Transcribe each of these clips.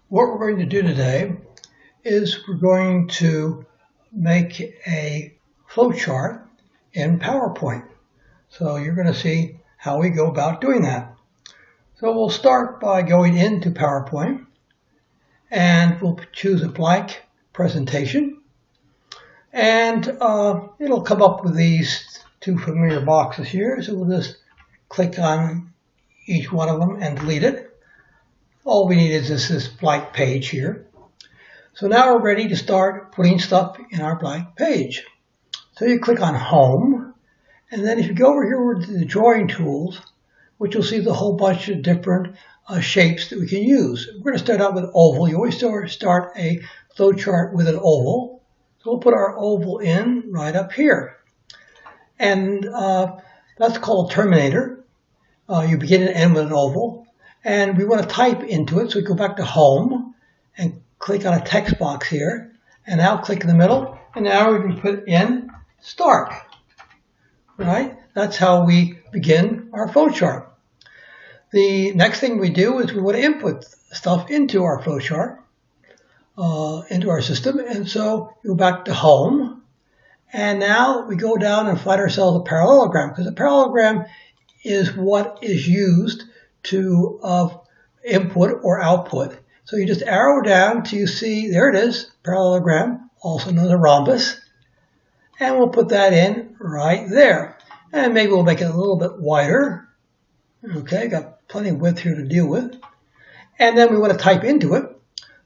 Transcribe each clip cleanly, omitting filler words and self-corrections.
What we're going to do today is we're going to make a flowchart in PowerPoint. So you're going to see how we go about doing that. So we'll start by going into PowerPoint and we'll choose a blank presentation. And it'll come up with these two familiar boxes here. So we'll just click on each one of them and delete it. All we need is this blank page here. So now we're ready to start putting stuff in our blank page. So you click on Home, and then if you go over here to the drawing tools, which you'll see the whole bunch of different shapes that we can use. We're going to start out with oval. You always start a flowchart with an oval. So we'll put our oval in right up here. And that's called a terminator. You begin and end with an oval. And we want to type into it, so we go back to Home and click on a text box here. And now click in the middle, and now we can put in Start. Right? That's how we begin our flowchart. The next thing we do is we want to input stuff into our flowchart, into our system. And so we go back to Home. And now we go down and find ourselves a parallelogram, because a parallelogram is what is used to input or output. So you just arrow down till you see, there it is, parallelogram, also known as a rhombus. And we'll put that in right there. And maybe we'll make it a little bit wider. Okay, got plenty of width here to deal with. And then we want to type into it.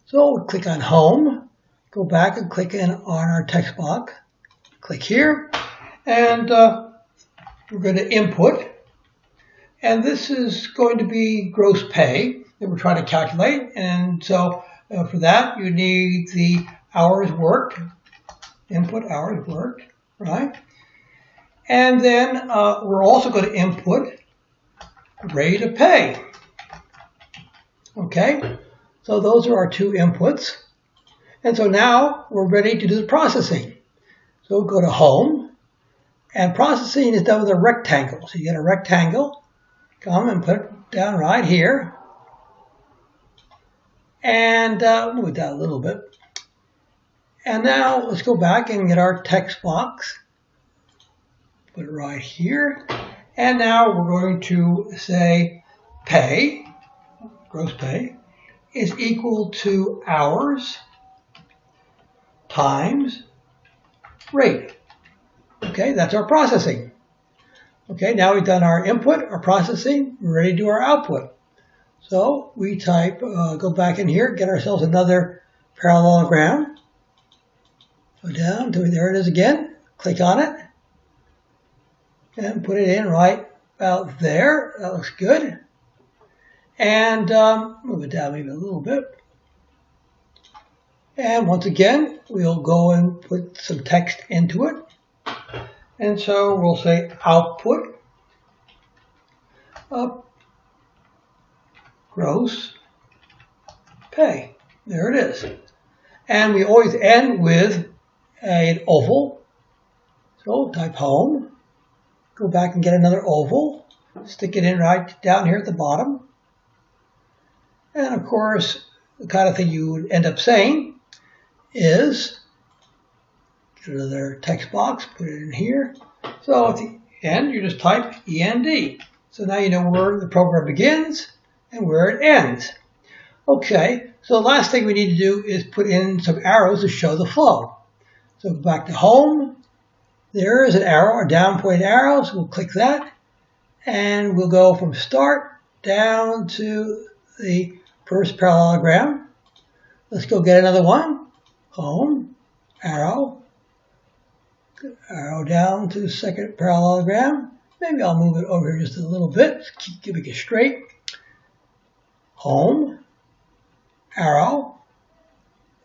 So we'll click on Home, go back and click in on our text box. Click here, and we're going to input. And this is going to be gross pay that we're trying to calculate. And so for that, you need the hours worked, input hours worked, right? And then we're also going to input rate of pay. Okay, so those are our two inputs. And so now we're ready to do the processing. So we'll go to Home, and processing is done with a rectangle. So you get a rectangle. Come and put it down right here. And move it down a little bit. And now let's go back and get our text box. Put it right here. And now we're going to say pay, gross pay, is equal to hours times rate. Okay, that's our processing. Okay, now we've done our input, our processing, we're ready to do our output. So we type, go back in here, get ourselves another parallelogram. Go down to, there it is again, click on it, and put it in right about there. That looks good. And move it down maybe a little bit. And once again, we'll go and put some text into it. And so we'll say output of gross pay. There it is. And we always end with an oval. So type Home, go back and get another oval, stick it in right down here at the bottom. And of course, the kind of thing you would end up saying is, get another text box, put it in here. So at the end, you just type END. So now you know where the program begins and where it ends. Okay, so the last thing we need to do is put in some arrows to show the flow. So back to Home. There is an arrow, a down pointing arrow, so we'll click that. And we'll go from Start down to the first parallelogram. Let's go get another one. Home, arrow down to the second parallelogram. Maybe I'll move it over here just a little bit, keep keeping it straight. Home, arrow,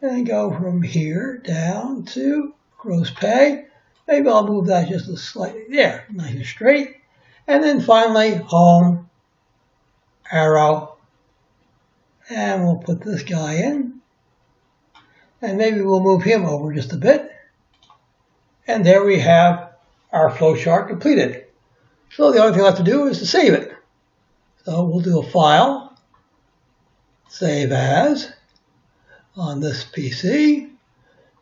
and go from here down to gross pay. Maybe I'll move that just a slightly, there, nice and straight. And then finally, Home, arrow, and we'll put this guy in. And maybe we'll move him over just a bit. And there we have our flowchart completed. So the only thing left to do is to save it. So we'll do a File, Save As, on this PC,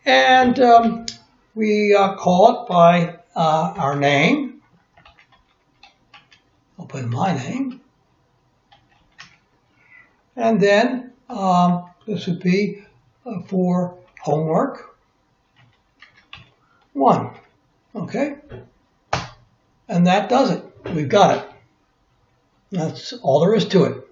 and we call it by our name. I'll put in my name. And then this would be for homework 1. Okay? And that does it. We've got it. That's all there is to it.